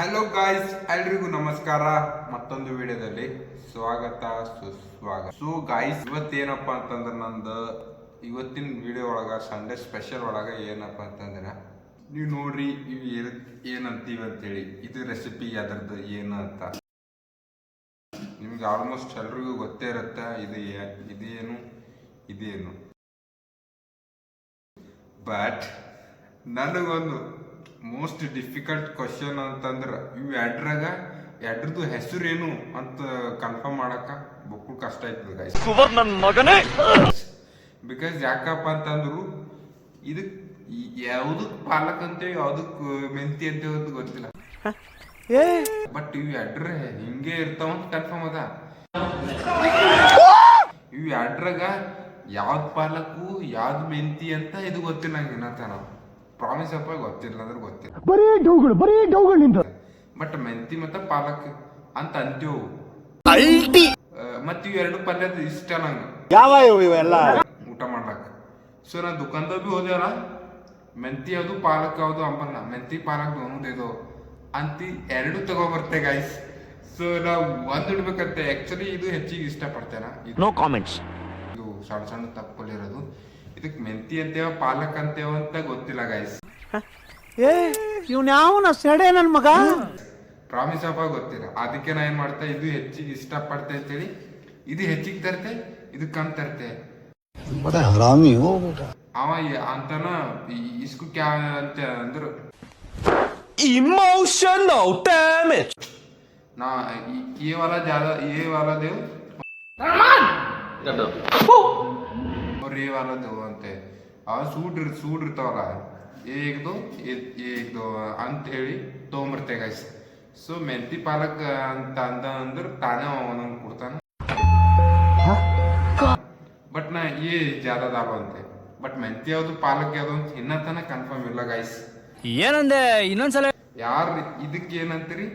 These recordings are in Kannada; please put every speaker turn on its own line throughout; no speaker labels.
ಹಲೋ ಗಾಯ್ಸ್, ಎಲ್ರಿಗೂ ನಮಸ್ಕಾರ. ಮತ್ತೊಂದು ವಿಡಿಯೋದಲ್ಲಿ ಸ್ವಾಗತ ಸುಸ್ವಾಗತ. ಸೊ ಗಾಯ್ಸ್, ಇವತ್ತೇನಪ್ಪ ಅಂತಂದ್ರೆ ನಂದು ಇವತ್ತಿನ ವಿಡಿಯೋ ಒಳಗ ಸಂಡೇ ಸ್ಪೆಷಲ್ ಒಳಗ ಏನಪ್ಪ ಅಂತಂದ್ರೆ ನೀವು ನೋಡ್ರಿ ಇವು ಏನಂತೀವಿ ಅಂತೇಳಿ ಇದು ರೆಸಿಪಿ ಅದರದ್ದು ಏನು ಅಂತ ನಿಮ್ಗೆ ಆಲ್ಮೋಸ್ಟ್ ಎಲ್ರಿಗೂ ಗೊತ್ತೇ ಇರುತ್ತೆ. ಇದೇನು ಬಟ್ ನನಗೊಂದು ಮೋಸ್ಟ್ ಡಿಫಿಕಲ್ಟ್ ಕ್ವಶನ್ ಅಂತಂದ್ರೆ ಇವು ಎಡ್ರದ್ದು ಹೆಸರು ಏನು ಅಂತ ಕನ್ಫರ್ಮ್ ಮಾಡಕ ಬಕ್ಕೂ ಕಷ್ಟ ಆಯ್ತದ ಗಾಯ್ಸ್. ಬಿಕಾಸ್ ಯಾಕಪ್ಪ ಅಂತಂದ್ರು ಇದಕ್ ಯಾವ್ದಕ್ ಪಾಲಕ್ ಅಂತೇಳಿ ಯಾವ್ದಕ್ ಮೆಂತಿ ಅಂತ ಗೊತ್ತಿಲ್ಲ. ಬಟ್ ಇವು ಎಡ್ರ ಹಿಂಗೆ ಇರ್ತಾವಂತ ಕನ್ಫರ್ಮ್ ಅದ. ಇವು ಎಡ್ರಾಗ ಯಾವ್ದು ಪಾಲಕು ಯಾವ್ದು ಮೆಂತಿ ಅಂತ ಇದು ಗೊತ್ತಿಲ್ಲ ನಂಗೆ ಇನ್ನತನ. ಪ್ರಾಮಿಸ್ ಅಪ್ಪ ಗೊತ್ತಿಲ್ಲ ಅಂದ್ರೆ ಗೊತ್ತಿಲ್ಲ. ಬರೀ ಡೌಗಳು ಬಟ್ ಮೆಂತಿ ಮತ್ತ ಪಾಲಕ್ ಅಂತ ಅಂತೀವು. ಮತ್ ಇವ್ ಎರಡು ಪಲ್ಯದ ಇಷ್ಟ ನಂಗೆ ಊಟ ಮಾಡ್ಲಕ್. ಸೊ ನಾ ದುಕಾನ್ದಾಗ ಬಿ ಹೋದೇವಲ್ಲ, ಮೆಂತಿ ಯಾವ್ದು ಪಾಲಕ್ ಯಾವ್ದು ಅಂಬಲ್ಲ, ಮೆಂತಿ ಪಾಲಕ್ ಇದು ಅಂತಿ ಎರಡು ತಗೋಬರ್ತೆ ಗಾಯ್ಸ್. ಸೊ ನಾವು ಒಂದ್ ಇಡ್ಬೇಕಂತೆ. ಆಕ್ಚುಲಿ ಇದು ಹೆಚ್ಚಿಗೆ ಇಷ್ಟ ಪಡ್ತೇನ. No comments. ಇದು ಸಣ್ಣ ಸಣ್ಣ ತಪ್ಪಲ್ಲಿರೋದು. ಇದಕ್ ಮೆಂತಿ ಅಂತೇವ ಪಾಲಕ್ ಅಂತೇವ ಅಂತ ಗೊತ್ತಿಲ್ಲ ಗಾಯ್ಸ್. ನನ್ ಮಗ ಪ್ರಾಮಿಸ್ ಅಪ್ಪ ಗೊತ್ತಿಲ್ಲ. ಅದಕ್ಕೆ ನಾ ಏನ್ ಮಾಡ್ತಾ ಇದು ಹೆಚ್ಚಿಗೆ ಇಷ್ಟ ಪಡ್ತೆ ಅಂತೇಳಿ ಇದು ಹೆಚ್ಚಿಗೆ ತರ್ತೆ, ಇದು ಕಮ್ ತರ್ತೆ. ಅವ ಅಂತಾನ ಇಸ್ಕು ಕ್ಯಾ ಅಂತ ಅಂದ್ರು ಇಮೋಷನಲ್ ಡ್ಯಾಮೇಜ್. ನಾ ये वाला देव और ये वाला देव ಅಂತೆ. ಅವ ಸೂಡ್ ಇರ್ತಾವಲ್ಲ, ಏಕ್ದು ಅಂತ ಹೇಳಿ ತೊಗೊಂಬರ್ತೆ ಗೈಸ್. ಸೊ ಮೆಂತಿ ಪಾಲಕ್ ಅಂತ ಅಂದ್ರೆ ತಾನೇ ಒಂದೊಂದು ಕೊಡ್ತಾನ. ಬಟ್ ನಾ ಜಾದ ಅಂತೆ. ಬಟ್ ಮೆಂತಿ ಯಾವ್ದು ಪಾಲಕ್ ಯಾವ್ದು ಅಂತ ಇನ್ನತನ ಕನ್ಫರ್ಮ್ ಇಲ್ಲ ಗೈಸ್.
ಏನಂದೆ ಇನ್ನೊಂದ್ಸಲ
ಯಾರು ಇದಕ್ಕೆ ಏನಂತೀರಿ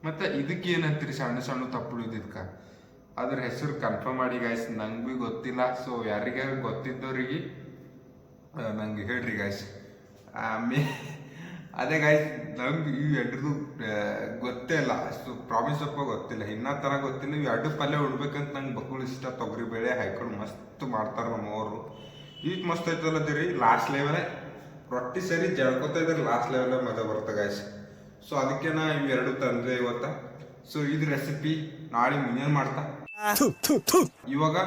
ಮತ್ತೆ ಇದಕ್ಕೆ ಏನಂತೀರಿ? ಸಣ್ಣ ಸಣ್ಣ ತಪ್ಪಲು ಇದಕ್ಕ ಅದ್ರ ಹೆಸರು ಕನ್ಫರ್ಮ್ ಮಾಡಿ ಗೈಸ್. ನಂಗೆ ಬಿ ಗೊತ್ತಿಲ್ಲ. ಸೊ ಯಾರಿಗಾರು ಗೊತ್ತಿದ್ದವ್ರಿಗೆ ನಂಗೆ ಹೇಳ್ರಿ ಗೈಸ್. ಅದೇ ಗಾಯ್ಸ್, ನಂಗೆ ಇವು ಎಡ್ರದು ಗೊತ್ತೇ ಇಲ್ಲ. ಅಷ್ಟು ಪ್ರಾಮಿಸ್ ಅಪ್ಪ ಗೊತ್ತಿಲ್ಲ, ಇನ್ನತರ ಗೊತ್ತಿಲ್ಲ. ಇವು ಎರಡು ಪಲ್ಯ ಉಡ್ಬೇಕಂತ ನಂಗೆ ಬಕ್ಕುಳು ಇಷ್ಟ. ತೊಗರಿ ಬೇಳೆ ಹಾಕೊಂಡು ಮಸ್ತ್ ಮಾಡ್ತಾರೆ ನಮ್ಮವರು. ಈಗ ಮಸ್ತ್ ಐತಲ್ಲದಿರಿ. ಲಾಸ್ಟ್ ಲೆವೆಲೇ ರೊಟ್ಟಿ ಸರಿ ಜಳ್ಕೊತಾ ಇದ್ರೆ ಲಾಸ್ಟ್ ಲೆವೆಲೇ ಮಜಾ ಬರುತ್ತೆ ಗಾಯ್ಸ್. ಸೊ ಅದಕ್ಕೆ ನಾ ಇವು ಎರಡು ತಂದೆ ಇವತ್ತ. ಸೊ ಇದು ರೆಸಿಪಿ ನಾಳೆ ಮುಂಜಾನೆ ಮಾಡ್ತಾ. ಇವಾಗ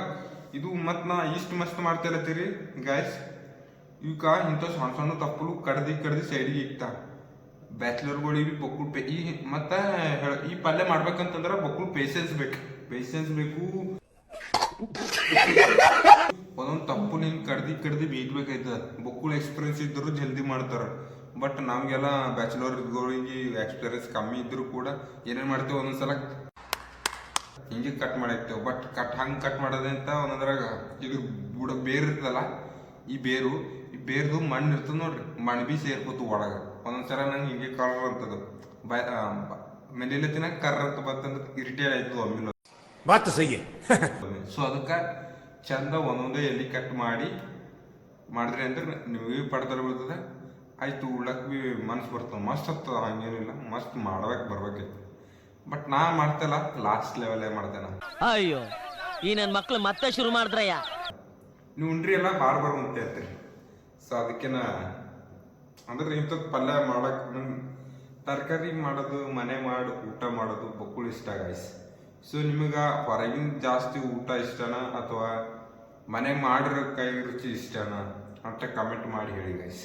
ಇದು ಮತ್ ನಾ ಇಷ್ಟು ಮಸ್ತ್ ಮಾಡ್ತಾ ಇರತ್ತೀರಿ ಗಾಯ್ಸ್. ಇವಕ್ಕ ಇಂಥ ಸಣ್ಣ ಸಣ್ಣ ತಪ್ಪಲು ಕಡ್ದಿ ಸೈಡಿಗೆ ಇಕ್ತಾ. ಬ್ಯಾಚುಲರ್ಗಳಿಗೆ ಬಕ್ಕುಳು ಮತ್ತೆ ಈ ಪಲ್ಯ ಮಾಡ್ಬೇಕಂತಂದ್ರೆ ಬಕ್ಕುಳು ಪೇಷನ್ಸ್ ಬೇಕು. ಒಂದೊಂದು ತಪ್ಪು ನಿನ್ ಕಡ್ದಿ ಬೀಗ್ಬೇಕಾಯ್ತದ. ಬಕ್ಕುಳು ಎಕ್ಸ್ಪೀರಿಯನ್ಸ್ ಇದ್ರು ಜಲ್ದಿ ಮಾಡ್ತಾರ. ಬಟ್ ನಮ್ಗೆಲ್ಲ ಬ್ಯಾಚುಲರ್ಗಳಿಗೆ ಎಕ್ಸ್ಪೀರಿಯನ್ಸ್ ಕಮ್ಮಿ ಇದ್ರು ಕೂಡ ಏನೇನ್ ಮಾಡ್ತೇವೆ, ಒಂದೊಂದ್ಸಲ ಹಿಂಗೆ ಕಟ್ ಮಾಡಿರ್ತೇವೆ. ಬಟ್ ಹಂಗೆ ಕಟ್ ಮಾಡೋದೆ ಅಂತ ಒಂದೊಂದ್ರಾಗ ಇದು ಬೇರ್ ಇರ್ತದಲ್ಲ, ಈ ಬೇರ್ದು ಮಣ್ಣು ಇರ್ತದ ನೋಡ್ರಿ, ಮಣ್ಣು ಬಿ ಸೇರ್ಕೋತು ಒಳಗ. ಒಂದೊಂದ್ಸಲ ನಂಗೆ ಹಿಂಗೆ ಕರ್ರ ಅಂತದ ಮೆಲೆಲ್ಲ ತಿನ್ನಕ್ ಕರ್ರ ಅಂತ ಬಂತಂದ್ರೆ ಇರಿಟೇಟ್ ಆಯ್ತು ಒಮ್ಮಿಲ್ಲ. ಸೊ ಅದಕ್ಕೆ ಚಂದ ಒಂದೊಂದೇ ಎಲ್ಲಿ ಕಟ್ ಮಾಡಿದ್ರಿ ಅಂದ್ರೆ ನೀವು ಪಡ್ದಲ್ ಬೀಳ್ತದೆ. ಆಯ್ತು ಉಳ್ಳಕ್ ಬಿ ಮನ್ಸು ಬರ್ತದೆ, ಮಸ್ತ್ ಆಗ್ತದ. ಹಂಗೇನಿಲ್ಲ, ಮಸ್ತ್ ಬರ್ಬೇಕಿತ್ತು. ಬಟ್ ನಾ ಮಾಡ್ತಲ್ಲ, ಲಾಸ್ಟ್ ಲೆವೆಲ್ ಮಾಡ್ತೇನೆ.
ಅಯ್ಯೋ, ಈ ನನ್ ಮಕ್ಳು ಮತ್ತೆ ಶುರು ಮಾಡಿದ್ರಯ್ಯ.
ನೀವು ಉಂಡ್ರಿ ಎಲ್ಲ ಬಾರ್ ಅಂತ ಹೇಳ್ತೀರಿ. ಸೊ ಅದಕ್ಕೆ ಅಂದ್ರೆ ಇಂಥದ್ದು ಪಲ್ಯ ಮಾಡಕ್ ತರಕಾರಿ ಮಾಡೋದು, ಮನೆ ಮಾಡಿ ಊಟ ಮಾಡೋದು ಬಕ್ಕುಳು ಇಷ್ಟ ಗಾಯ್ಸ್. ಸೊ ನಿಮಗೆ ಹೊರಗಿನ ಜಾಸ್ತಿ ಊಟ ಇಷ್ಟನಾ ಅಥವಾ ಮನೆಗೆ ಮಾಡಿರೋ ಕೈ ರುಚಿ ಇಷ್ಟನಾ ಅಂತ ಕಮೆಂಟ್ ಮಾಡಿ ಹೇಳಿ ಗಾಯ್ಸ್.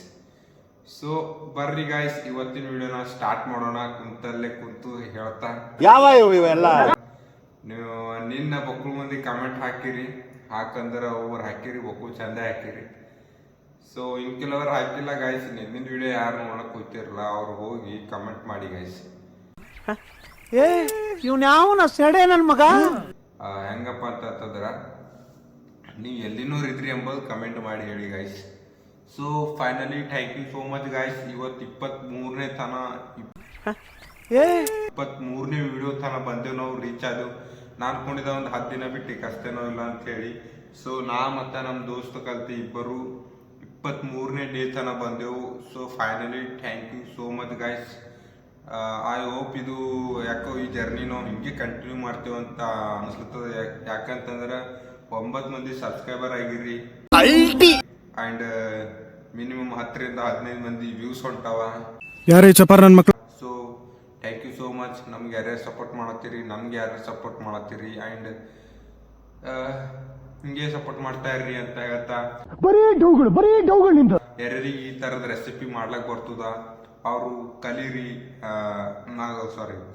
ಸೊ ಬರ್ರಿ ಗಾಯ್ಸ್, ಇವತ್ತಿನ ವಿಡಿಯೋನ ಸ್ಟಾರ್ಟ್ ಮಾಡೋಣ. ಕುಂತಲ್ಲೇ ಕುಂತು ಹೇಳ್ತಾ ನೀವು ನಿನ್ನ ಬಕ್ಕುಳು ಮಂದಿ ಕಮೆಂಟ್ ಹಾಕಂದ್ರೆ ಒಬ್ಬರು ಹಾಕಿರಿ, ಬಕ್ಕುಳು ಚಂದ ಹಾಕಿರಿ. ಸೊ ಇನ್ ಕೆಲವರು ಹಾಕಿಲ್ಲ ಗಾಯ್ಸ್. ನಿನ್ನಿನ ವಿಡಿಯೋ ಯಾರು ನೋಡಕ್ ಹೋಗ್ತಿರಲ್ಲ ಅವ್ರು ಹೋಗಿ ಕಮೆಂಟ್ ಮಾಡಿ ಗಾಯ್ಸ್.
ನನ್ ಮಗ
ಹೆಂಗಪ್ಪ ಅಂತಂದ್ರ ನೀವು ಎಲ್ಲಿನೂರು ಇದ್ರಿ ಎಂಬುದು ಕಮೆಂಟ್ ಮಾಡಿ ಹೇಳಿ guys. So finally thank you so much guys. ಇವತ್ತು 23ನೇ ವಿಡಿಯೋ ತನ ಬಂದೇವು ನಾವು, ರೀಚ್ ಆದೆವು. ನಾನು ಅನ್ಕೊಂಡಿದ್ದ ಒಂದು 10 ದಿನ ಬಿಟ್ಟು ಕಷ್ಟೇನೋ ಇಲ್ಲ ಅಂತ ಹೇಳಿ. ಸೊ ನಾ ಮತ್ತೆ ನಮ್ಮ ದೋಸ್ತ ಕಲ್ತಿ ಇಬ್ಬರು 23ನೇ ಡೇ ತನ ಬಂದೆವು. So finally thank you so much guys. I hope ಇದು ಯಾಕೋ ಈ ಜರ್ನಿ ನಾವು ಹಿಂಗೆ ಕಂಟಿನ್ಯೂ ಮಾಡ್ತೇವೆ ಅಂತ ಅನಿಸ್ಲತ್ತದ. ಯಾಕಂತಂದ್ರೆ 9 ಮಂದಿ ಸಬ್ಸ್ಕ್ರೈಬರ್ ಆಗಿರಿ ಆ್ಯಂಡ್ ಮಿನಿಮಮ್ 10ರಿಂದ 15 ಮಂದಿ ವ್ಯೂಸ್ ಹೊಂಟಾವ.
ಯಾರೇ ಚಪಾರ್ ನನ್ನ ಮಕ್ಳು.
So thank you so much. ನಮ್ಗೆ ಯಾರ್ಯಾರು ಸಪೋರ್ಟ್ ಮಾಡತ್ತೀರಿ, ನಮ್ಗೆ ಯಾರ್ಯಾರು ಸಪೋರ್ಟ್ ಮಾಡತ್ತೀರಿ ಆ್ಯಂಡ್ ಹಿಂಗೆ ಸಪೋರ್ಟ್ ಮಾಡ್ತಾ ಇರ್ರಿ ಅಂತ ಹೇಳ್ತಾ, ಯಾರ್ಯಾರಿಗೆ ಈ ಥರದ ರೆಸಿಪಿ ಮಾಡ್ಲಕ್ಕೆ ಬರ್ತದ ಅವರು ಕಲೀರಿ.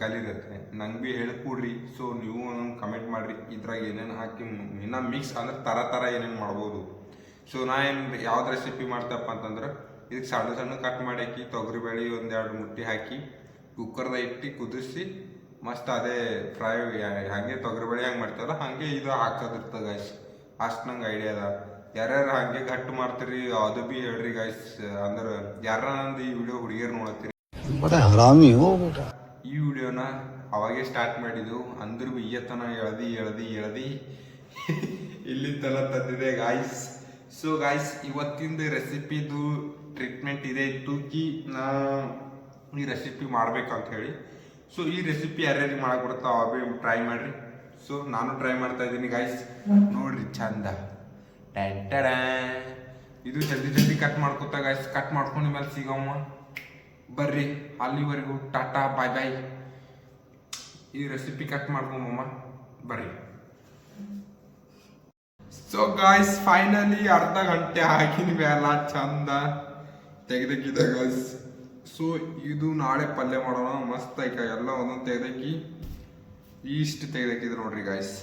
ಕಲೀರಿ ಅಂತ ನಂಗೆ ಭೀ ಹೇಳ್ಕೊಡ್ರಿ. ಸೊ ನೀವು ಒಂದೊಂದು ಕಮೆಂಟ್ ಮಾಡಿರಿ ಇದ್ರಾಗ ಏನೇನು ಹಾಕಿ ಇನ್ನೂ ಮಿಕ್ಸ್ ಅಂದ್ರೆ ಥರ ಏನೇನು ಮಾಡ್ಬೋದು. ಸೊ ನಾ ಏನು ಯಾವ್ದು ರೆಸಿಪಿ ಮಾಡ್ತಪ್ಪ ಅಂತಂದ್ರೆ ಇದಕ್ಕೆ ಸಣ್ಣ ಕಟ್ ಮಾಡಿ ಹಾಕಿ ತೊಗರಿಬೇಳೆ 1-2 ಮುಟ್ಟಿ ಹಾಕಿ ಕುಕ್ಕರ್ದಾಗ ಇಟ್ಟು ಕುದಿಸಿ ಮಸ್ತ್ ಅದೇ ಫ್ರೈ ಹಾಗೆ ತೊಗರಿಬೇಳೆ ಹೆಂಗೆ ಮಾಡ್ತಾರಲ್ಲ ಹಾಗೆ ಇದು ಹಾಕೋದಿರ್ತದೆ ಗೈಸ್. ಅಷ್ಟು ನಂಗೆ ಐಡಿಯಾ ಅದ. ಯಾರ್ಯಾರು ಹಾಗೆ ಗಟ್ಟು ಮಾಡ್ತೀರಿ ಅದು ಭೀ ಹೇಳ್ರಿ ಗೈಸ್. ಅಂದ್ರೆ ಯಾರ ನಂದು ಈ ವಿಡಿಯೋ ಹುಡುಗಿಯರು ನೋಡತ್ತೀರಿ, ಈ ವಿಡಿಯೋನ ಅವಾಗೆ ಸ್ಟಾರ್ಟ್ ಮಾಡಿದ್ದು ಅಂದ್ರೂ ಭೀ ಈಯತನ ಎಳ್ದಿ ಇಲ್ಲಿ ತನ ತಂದಿದೆ ಗಾಯ್ಸ್. ಸೊ ಗಾಯ್ಸ್ ಇವತ್ತಿಂದ ರೆಸಿಪಿದು ಟ್ರೀಟ್ಮೆಂಟ್ ಇದೇ ಇತ್ತು ಕಿ ನಾ ಈ ರೆಸಿಪಿ ಮಾಡ್ಬೇಕಂತ ಹೇಳಿ. ಸೊ ಈ ರೆಸಿಪಿ ಯಾರ್ಯಾರಿಗೆ ಮಾಡಕ್ಕೆ ಬರುತ್ತೋ ಅವಾಗ ಟ್ರೈ ಮಾಡಿರಿ. ಸೊ ನಾನು ಟ್ರೈ ಮಾಡ್ತಾ ಇದ್ದೀನಿ ಗಾಯ್ಸ್. ನೋಡ್ರಿ ಚಂದ ಇದು ಜಲ್ದಿ ಕಟ್ ಮಾಡ್ಕೊತಾ ಗಾಯ್ಸ್. ಕಟ್ ಮಾಡ್ಕೊಂಡು ಮೇಲೆ ಸಿಗಮ್ಮ ಬರ್ರಿ. ಅಲ್ಲಿವರೆಗೂ ಟಾಟಾ ಬಾಯ್ ಬಾಯ್. ಈ ರೆಸಿಪಿ ಕಟ್ ಮಾಡ್ಕೊಂಬಮ್ಮ ಬರ್ರಿ. ಸೊ ಗಾಯ್ಸ್ ಫೈನಲಿ ಅರ್ಧ ಗಂಟೆ ಆಗಿನ ಮೇಲೆ ಚಂದ ತೆಗೆದಕ್ಕಿದೆ ಗಾಯ್ಸ್. ಸೊ ಇದು ನಾಳೆ ಪಲ್ಯ ಮಾಡೋಣ ಮಸ್ತ್ ಐಕ ಎಲ್ಲ ಒಂದೊಂದು ತೆಗೆದಕ್ಕಿ ಇಷ್ಟು ತೆಗೆದಕ್ಕಿದೆ ನೋಡ್ರಿ ಗಾಯ್ಸ್.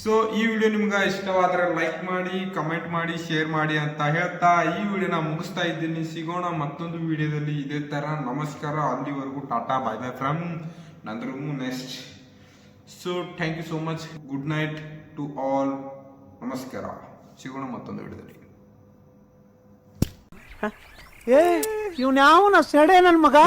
ಸೊ ಈ ವಿಡಿಯೋ ನಿಮ್ಗೆ ಇಷ್ಟವಾದರೆ ಲೈಕ್ ಮಾಡಿ, ಕಮೆಂಟ್ ಮಾಡಿ, ಶೇರ್ ಮಾಡಿ ಅಂತ ಹೇಳ್ತಾ ಈ ವಿಡಿಯೋನ ಮುಗಿಸ್ತಾ ಇದ್ದೀನಿ. ಸಿಗೋಣ ಮತ್ತೊಂದು ವಿಡಿಯೋದಲ್ಲಿ ಇದೇ ಥರ. ನಮಸ್ಕಾರ. ಅಲ್ಲಿವರೆಗೂ ಟಾಟಾ ಬಾಯ್ ಬಾಯ್ ಫ್ರಮ್ ನಂದ್ರ next. So thank you so much. Good night to all. ನಮಸ್ಕಾರ. ಸಿಗೋಣ ಮತ್ತೊಂದು ವಿಡಿಯೋದಲ್ಲಿ.
ಇವ್ನ ಯಾವನ ಸೆಡೆ ನನ್ ಮಗ.